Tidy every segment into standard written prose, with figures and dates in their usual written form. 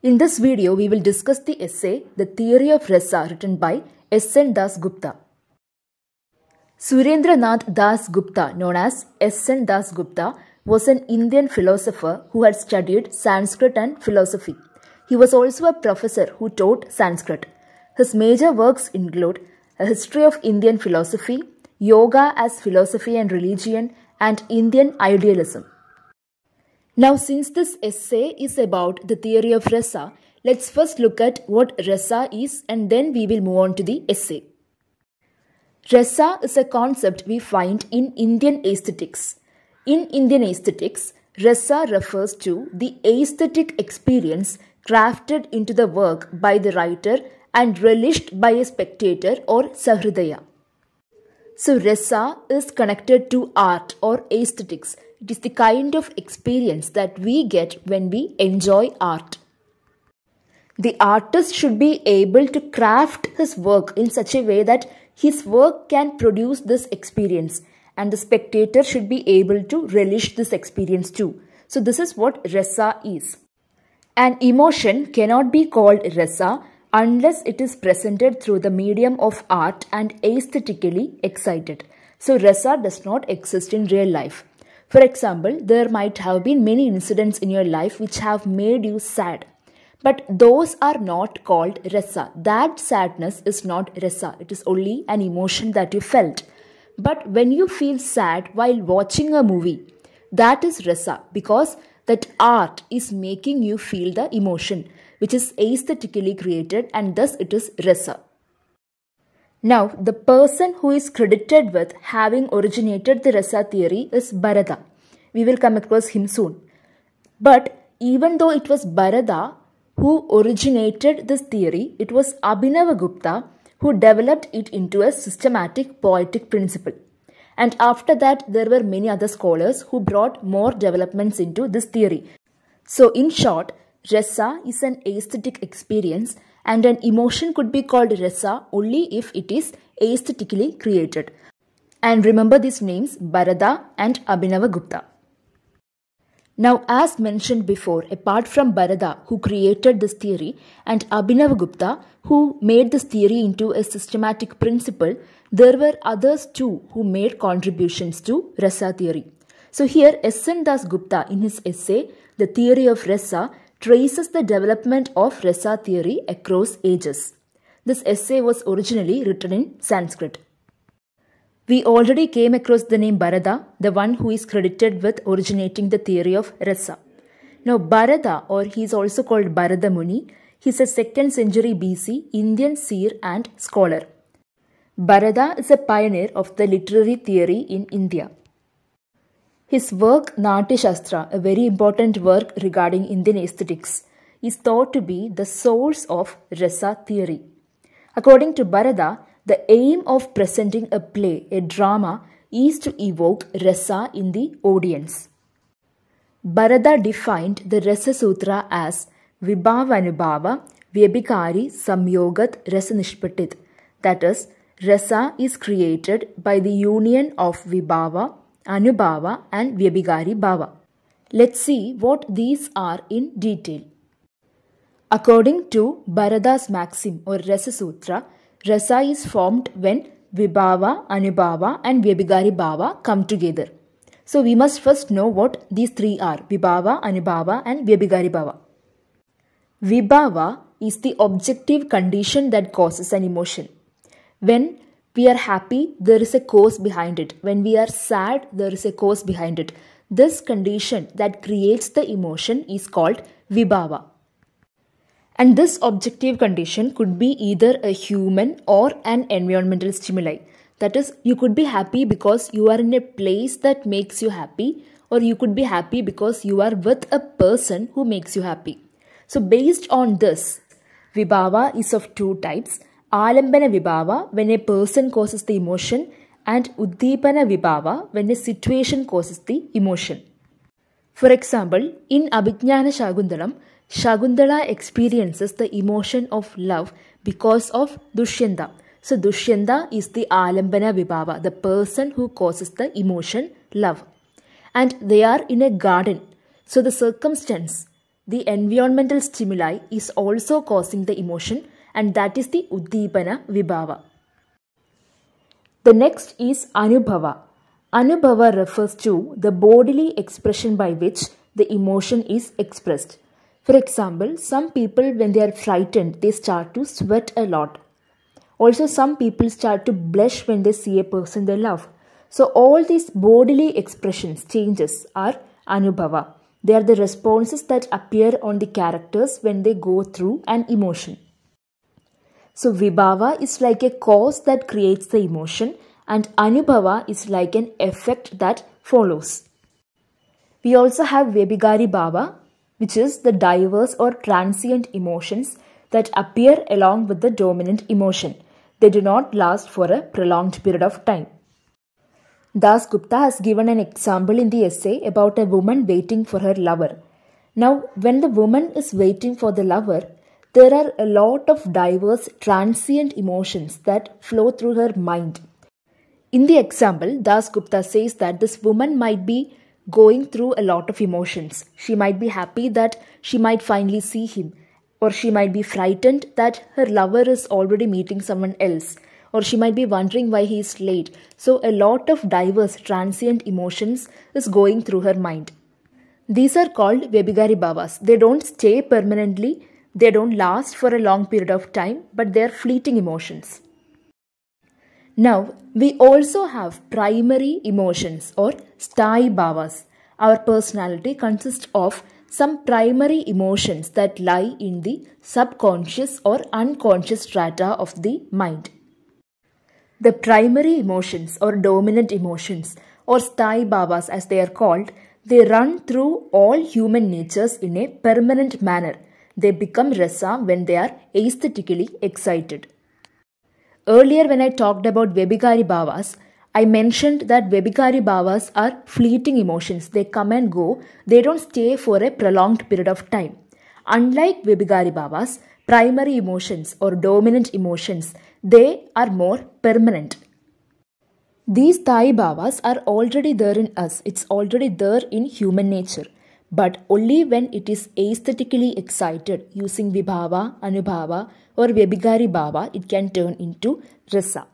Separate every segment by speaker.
Speaker 1: In this video, we will discuss the essay The Theory of Rasa written by S N Das Gupta. Surendranath Das Gupta, known as S N Das Gupta, was an Indian philosopher who had studied Sanskrit and philosophy. He was also a professor who taught Sanskrit. His major works include A History of Indian Philosophy, Yoga as Philosophy and Religion, and Indian Idealism. Now, since this essay is about the theory of rasa, let's first look at what rasa is and then we will move on to the essay. Rasa is a concept we find in Indian aesthetics. In Indian aesthetics, rasa refers to the aesthetic experience crafted into the work by the writer and relished by a spectator or sahridaya. So, rasa is connected to art or aesthetics. It is the kind of experience that we get when we enjoy art. The artist should be able to craft his work in such a way that his work can produce this experience, and the spectator should be able to relish this experience too. So this is what rasa is. An emotion cannot be called rasa unless it is presented through the medium of art and aesthetically excited. So rasa does not exist in real life. For example, there might have been many incidents in your life which have made you sad. But those are not called rasa. That sadness is not rasa. It is only an emotion that you felt. But when you feel sad while watching a movie, that is rasa, because that art is making you feel the emotion, which is aesthetically created, and thus it is rasa. Now, the person who is credited with having originated the rasa theory is Bharata. We will come across him soon. But even though it was Bharata who originated this theory, it was Abhinava Gupta who developed it into a systematic poetic principle. And after that, there were many other scholars who brought more developments into this theory. So, in short, rasa is an aesthetic experience, and an emotion could be called rasa only if it is aesthetically created. And remember these names, Bharata and Abhinava Gupta. Now, as mentioned before, apart from Bharata, who created this theory, and Abhinava Gupta, who made this theory into a systematic principle, there were others too who made contributions to rasa theory. So here, S N Das Gupta, in his essay, The Theory of Rasa, traces the development of rasa theory across ages. This essay was originally written in Sanskrit. We already came across the name Bharata, the one who is credited with originating the theory of rasa. Now Bharata, or he is also called Bharata Muni, he is a 2nd century BC Indian seer and scholar. Bharata is a pioneer of the literary theory in India. His work Natyasastra, a very important work regarding Indian aesthetics, is thought to be the source of rasa theory. According to Bharata, the aim of presenting a play, a drama, is to evoke rasa in the audience. Bharata defined the rasasutra as vibhava anubhava, vyabichari samyogat rasa nishpattih. That is, rasa is created by the union of vibhava, anubhava and vyabichari bhava. Let's see what these are in detail. According to Bharata's maxim or rasasutra, rasa is formed when vibhava, anubhava and vyabichari bhava come together. So we must first know what these three are: vibhava, anubhava and vyabichari bhava. Vibhava is the objective condition that causes an emotion. When we are happy, there is a cause behind it. When we are sad, there is a cause behind it. This condition that creates the emotion is called vibhava. And this objective condition could be either a human or an environmental stimuli. That is, you could be happy because you are in a place that makes you happy, or you could be happy because you are with a person who makes you happy. So based on this, vibhava is of two types. Alambana vibhava, when a person causes the emotion, and uddipana vibhava, when a situation causes the emotion. For example, in Abhignana Shakuntalam, Shakuntala experiences the emotion of love because of Dushyanta. So Dushyanta is the Alambana vibhava, the person who causes the emotion love. And they are in a garden. So the circumstance the environmental stimuli is also causing the emotion, and that is the uddipana vibhava. The next is anubhava. Anubhava refers to the bodily expression by which the emotion is expressed. For example, some people when they are frightened, they start to sweat a lot. Also, some people start to blush when they see a person they love. So, all these bodily expressions, changes are anubhava. They are the responses that appear on the characters when they go through an emotion. So, vibhava is like a cause that creates the emotion, and anubhava is like an effect that follows. We also have vyabichari bhava, which is the diverse or transient emotions that appear along with the dominant emotion. They do not last for a prolonged period of time. Das Gupta has given an example in the essay about a woman waiting for her lover. Now, when the woman is waiting for the lover, there are a lot of diverse transient emotions that flow through her mind. In the example, Das Gupta says that this woman might be going through a lot of emotions. She might be happy that she might finally see him, or she might be frightened that her lover is already meeting someone else, or she might be wondering why he is late. So a lot of diverse transient emotions is going through her mind. These are called vyabichari bhavas. They don't stay permanently, they don't last for a long period of time, but they are fleeting emotions. Now, we also have primary emotions or sthayi bhavas. Our personality consists of some primary emotions that lie in the subconscious or unconscious strata of the mind. The primary emotions or dominant emotions or sthayi bhavas as they are called, they run through all human natures in a permanent manner. They become rasa when they are aesthetically excited. Earlier when I talked about vyabichari bhavas, I mentioned that vyabichari bhavas are fleeting emotions. They come and go. They don't stay for a prolonged period of time. Unlike vyabichari bhavas, primary emotions or dominant emotions, they are more permanent. These sthayi bhavas are already there in us. It's already there in human nature. But only when it is aesthetically excited using vibhava, anubhava or vyabichari bhava, it can turn into rasa.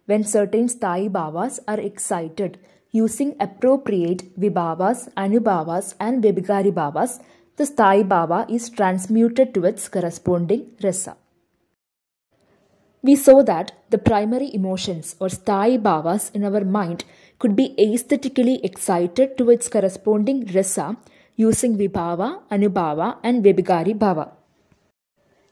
Speaker 1: When certain sthayi bhavas are excited using appropriate vibhavas, anubhavas and vyabichari bhavas, the sthayi bhava is transmuted to its corresponding rasa. We saw that the primary emotions or sthayi bhavas in our mind could be aesthetically excited to its corresponding rasa using vibhava, anubhava and vyabichari bhava.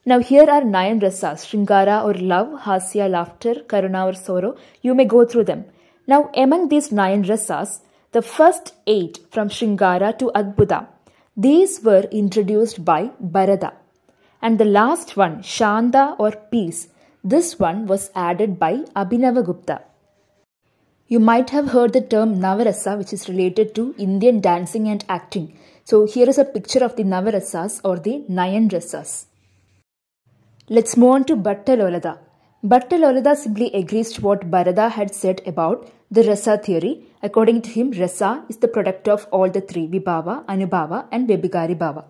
Speaker 1: Now here are 9 rasas, Shringara or love, Hasya, laughter, Karuna or sorrow. You may go through them. Now among these 9 rasas, the first 8 from Shringara to Adbhuta, these were introduced by Bharata. And the last one, Shanta or peace, this one was added by Abhinava Gupta. You might have heard the term Navarasa, which is related to Indian dancing and acting. So here is a picture of the Navarasas or the 9 rasas. Let's move on to Bhattalolada. Bhattalolada simply agrees to what Bharata had said about the rasa theory. According to him, rasa is the product of all the 3, vibhava, anubhava and vyabichari bhava.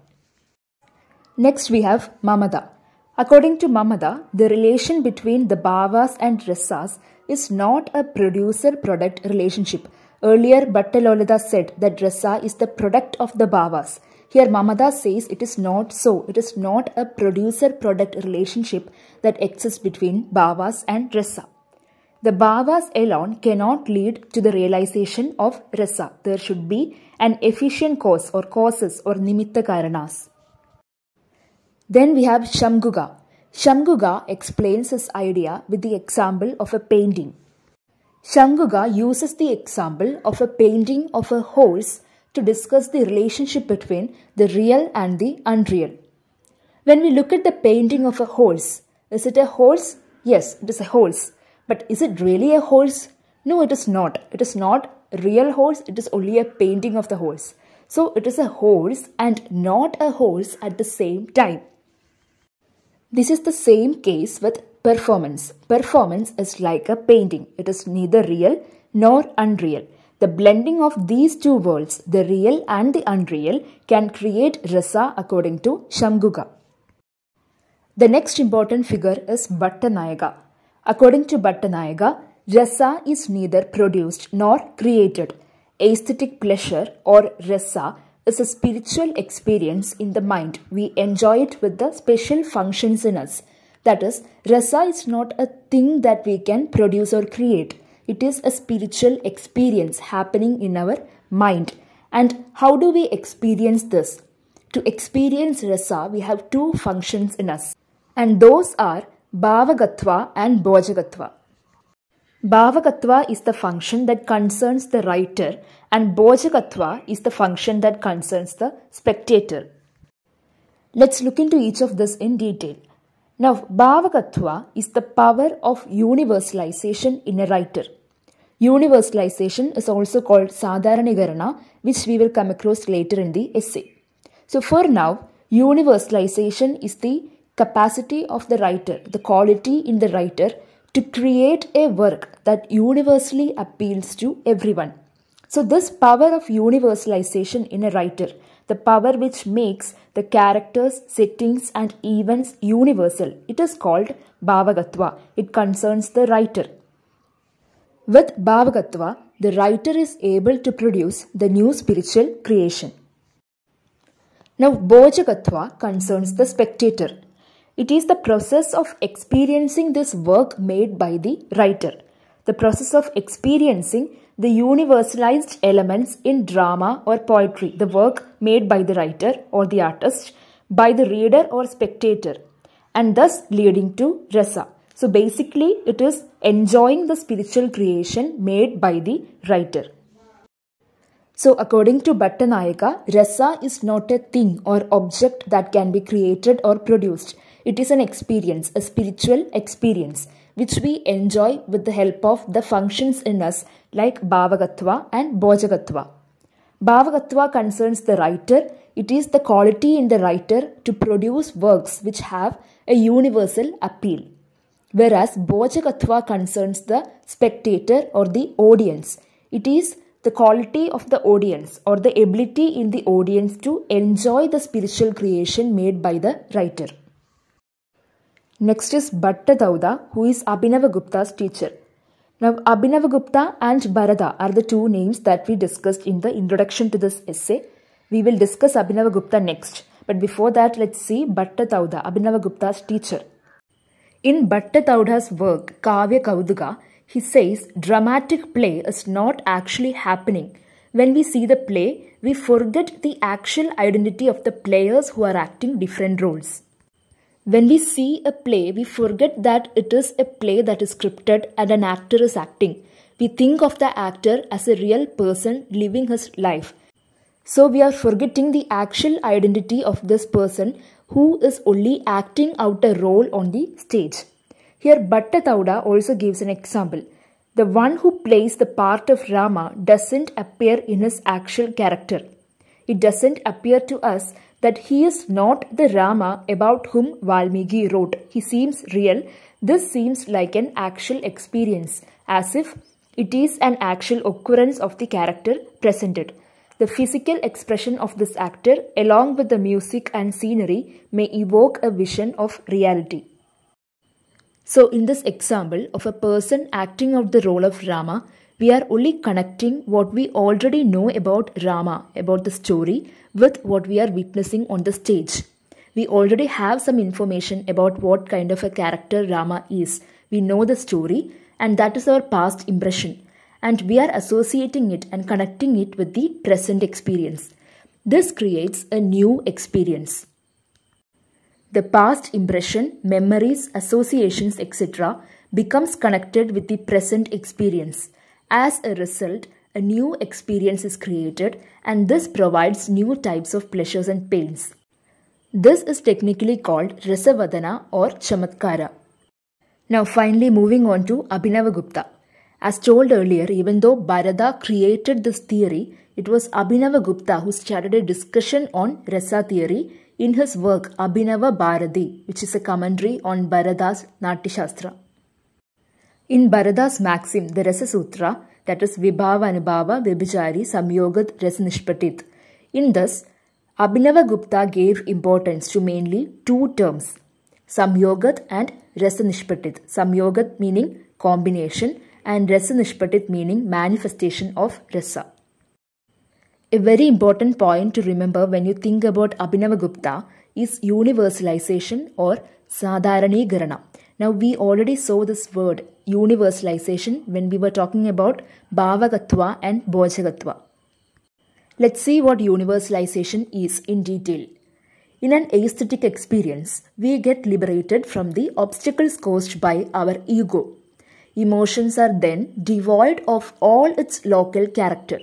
Speaker 1: Next we have Mamada. According to Mamada, the relation between the bhavas and rasas is not a producer-product relationship. Earlier, Bhattalolada said that rasa is the product of the bhavas. Here Mamada says it is not so. It is not a producer-product relationship that exists between bhavas and rasa. The bhavas alone cannot lead to the realization of rasa. There should be an efficient cause or causes or nimitta karanas. Then we have Shamguga. Shamguga explains his idea with the example of a painting. Shamguga uses the example of a painting of a horse to discuss the relationship between the real and the unreal. When we look at the painting of a horse, is it a horse? Yes, it is a horse. But is it really a horse? No, it is not. It is not a real horse. It is only a painting of the horse. So it is a horse and not a horse at the same time. This is the same case with performance. Performance is like a painting. It is neither real nor unreal. The blending of these two worlds, the real and the unreal, can create rasa according to Shamguga. The next important figure is Bhattanayaka. According to Bhattanayaka, rasa is neither produced nor created. Aesthetic pleasure or rasa is a spiritual experience in the mind. We enjoy it with the special functions in us. That is, rasa is not a thing that we can produce or create. It is a spiritual experience happening in our mind. And how do we experience this? To experience rasa, we have two functions in us. And those are bhavagatva and bhojagatva. Bhavagatva is the function that concerns the writer and bhojagatva is the function that concerns the spectator. Let's look into each of this in detail. Now, bhavagatva is the power of universalization in a writer. Universalization is also called sadharanigarana, which we will come across later in the essay. So for now, universalization is the capacity of the writer, the quality in the writer to create a work that universally appeals to everyone. So this power of universalization in a writer, the power which makes the characters, settings and events universal, it is called bhavagatva. It concerns the writer. With bhavagatva, the writer is able to produce the new spiritual creation. Now, bhojagatva concerns the spectator. It is the process of experiencing this work made by the writer. The process of experiencing the universalized elements in drama or poetry, the work made by the writer or the artist, by the reader or spectator, and thus leading to rasa. So basically, it is enjoying the spiritual creation made by the writer. So according to Bhattanayaka, rasa is not a thing or object that can be created or produced. It is an experience, a spiritual experience, which we enjoy with the help of the functions in us like bhavagatva and bhojagatva. Bhavagatva concerns the writer. It is the quality in the writer to produce works which have a universal appeal. Whereas bhojagatva concerns the spectator or the audience. It is the quality of the audience or the ability in the audience to enjoy the spiritual creation made by the writer. Next is Bhattadauda, who is Abhinava Gupta's teacher. Now, Abhinava Gupta and Bharata are the two names that we discussed in the introduction to this essay. We will discuss Abhinava Gupta next. But before that, let's see Bhattadauda, Abhinava Gupta's teacher. In Bhattadauda's work, Kavya Kauduga, he says dramatic play is not actually happening. When we see the play, we forget the actual identity of the players who are acting different roles. When we see a play, we forget that it is a play that is scripted and an actor is acting. We think of the actor as a real person living his life. So we are forgetting the actual identity of this person who is only acting out a role on the stage. Here Bhattadauda also gives an example. The one who plays the part of Rama doesn't appear in his actual character. It doesn't appear to us that he is not the Rama about whom Valmiki wrote. He seems real. This seems like an actual experience, as if it is an actual occurrence of the character presented. The physical expression of this actor, along with the music and scenery, may evoke a vision of reality. So in this example of a person acting out the role of Rama, we are only connecting what we already know about Rama, about the story, with what we are witnessing on the stage. We already have some information about what kind of a character Rama is. We know the story, and that is our past impression. And we are associating it and connecting it with the present experience. This creates a new experience. The past impression, memories, associations, etc. becomes connected with the present experience. As a result, a new experience is created, and this provides new types of pleasures and pains. This is technically called Rasavadana or Chamatkara. Now finally moving on to Abhinava Gupta. As told earlier, even though Bharata created this theory, it was Abhinava Gupta who started a discussion on Rasa theory in his work Abhinavabarati, which is a commentary on Bharata's Natyasastra. In Bharata's maxim, the rasasutra, that is vibhava, anubhava, vyabichari, samyogat, rasnishpattih. In this, Abhinava Gupta gave importance to mainly two terms, samyogat and rasnishpattih. Samyogat meaning combination and rasnishpattih meaning manifestation of rasa. A very important point to remember when you think about Abhinava Gupta is universalization or sadharanigarana. Now we already saw this word universalization when we were talking about bhavagatva and bhojagatva. Let's see what universalization is in detail. In an aesthetic experience, we get liberated from the obstacles caused by our ego. Emotions are then devoid of all its local character.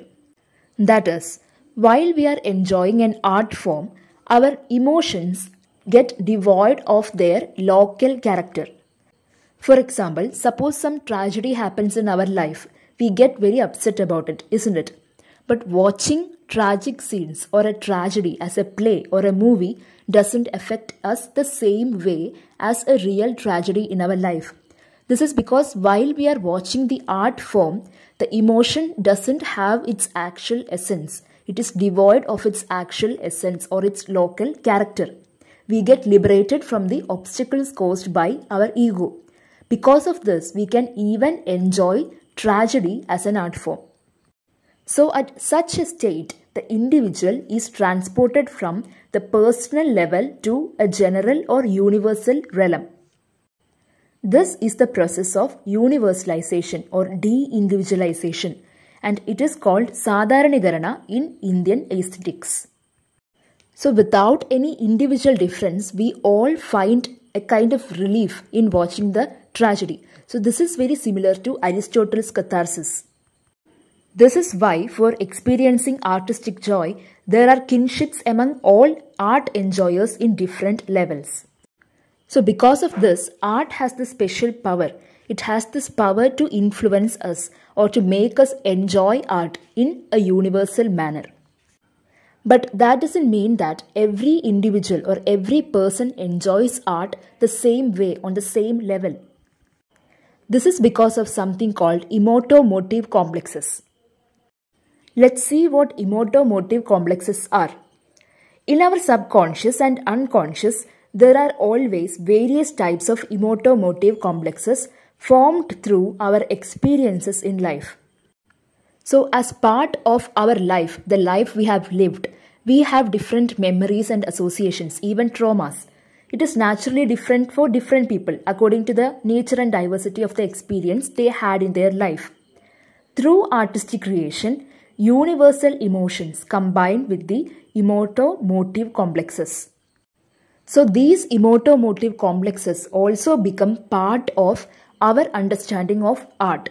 Speaker 1: That is, while we are enjoying an art form, our emotions get devoid of their local character. For example, suppose some tragedy happens in our life, we get very upset about it, isn't it? But watching tragic scenes or a tragedy as a play or a movie doesn't affect us the same way as a real tragedy in our life. This is because while we are watching the art form, the emotion doesn't have its actual essence. It is devoid of its actual essence or its local character. We get liberated from the obstacles caused by our ego. Because of this, we can even enjoy tragedy as an art form. So at such a state, the individual is transported from the personal level to a general or universal realm. This is the process of universalization or de-individualization, and it is called sadharanigarana in Indian aesthetics. So without any individual difference, we all find a kind of relief in watching the tragedy. So this is very similar to Aristotle's catharsis. This is why for experiencing artistic joy, there are kinships among all art enjoyers in different levels. So because of this, art has this special power. It has this power to influence us or to make us enjoy art in a universal manner. But that doesn't mean that every individual or every person enjoys art the same way, on the same level. This is because of something called emotive complexes. Let's see what emotive complexes are. In our subconscious and unconscious, there are always various types of emotive complexes formed through our experiences in life. So as part of our life, the life we have lived, we have different memories and associations, even traumas. It is naturally different for different people according to the nature and diversity of the experience they had in their life. Through artistic creation, universal emotions combine with the emotive complexes. So these emotive complexes also become part of our understanding of art.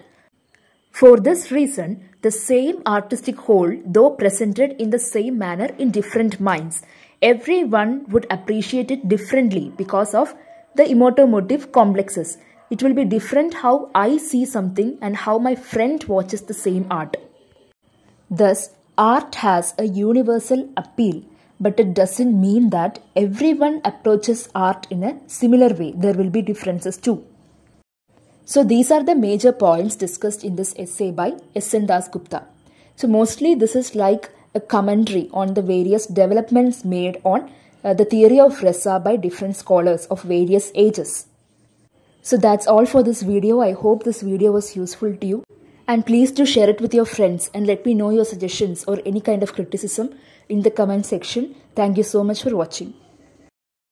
Speaker 1: For this reason, the same artistic whole, though presented in the same manner in different minds, everyone would appreciate it differently because of the emotive complexes. It will be different how I see something and how my friend watches the same art. Thus, art has a universal appeal, but it doesn't mean that everyone approaches art in a similar way. There will be differences too. So these are the major points discussed in this essay by S N Das Gupta. So mostly this is like a commentary on the various developments made on the theory of rasa by different scholars of various ages. So that's all for this video. I hope this video was useful to you. And please do share it with your friends and let me know your suggestions or any kind of criticism in the comment section. Thank you so much for watching.